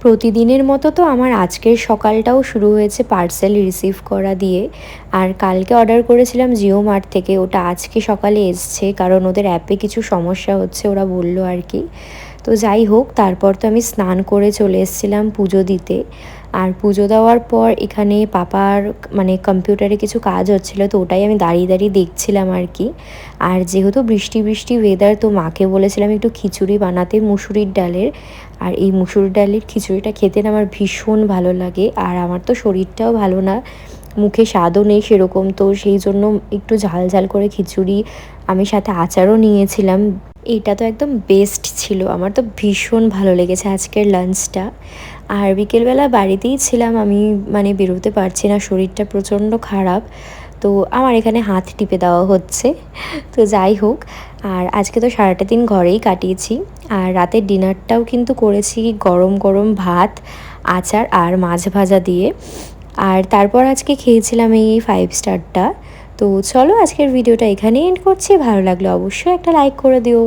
প্রতিদিনের মতো তো আমার আজকের সকালটাও শুরু হয়েছে পার্সেল রিসিভ করা দিয়ে। আর কালকে অর্ডার করেছিলাম জিও মার্ট থেকে, ওটা আজকে সকালে এসছে, কারণ ওদের অ্যাপে কিছু সমস্যা হচ্ছে ওরা বলল আর কি। তো যাই হোক, তারপর তো আমি স্নান করে চলে এসেছিলাম পুজো দিতে। আর পুজো দেওয়ার পর এখানে পাপার মানে কম্পিউটারে কিছু কাজ হচ্ছিলো, তো ওটাই আমি দাঁড়িয়ে দাঁড়িয়ে দেখছিলাম আর কি। আর যেহেতু বৃষ্টি বৃষ্টি ওয়েদার, তো মাকে বলেছিলাম একটু খিচুড়ি বানাতে মুসুরির ডালের। আর এই মুসুর ডালের খিচুড়িটা খেতে না আমার ভীষণ ভালো লাগে। আর আমার তো শরীরটাও ভালো না, মুখে স্বাদও নেই সেরকম, তো সেই জন্য একটু ঝাল ঝাল করে খিচুড়ি, আমি সাথে আচারও নিয়েছিলাম। এটা তো একদম বেস্ট ছিল, আমার তো ভীষণ ভালো লেগেছে আজকের লাঞ্চটা। আর বিকেলবেলা বাড়িতেই ছিলাম আমি, মানে বেরোতে পারছি না, শরীরটা প্রচণ্ড খারাপ। তো আমার এখানে হাত টিপে দেওয়া হচ্ছে। তো যাই হোক, আর আজকে তো সারাটা দিন ঘরেই কাটিয়েছি। আর রাতের ডিনারটাও কিন্তু করেছি গরম গরম ভাত, আচার আর মাছ ভাজা দিয়ে। আর তারপর আজকে খেয়েছিলাম এই 5 স্টারটা। তো চলো, আজকের ভিডিওটা এখানেই এন্ড করছি। ভালো লাগলে অবশ্যই একটা লাইক করে দিও।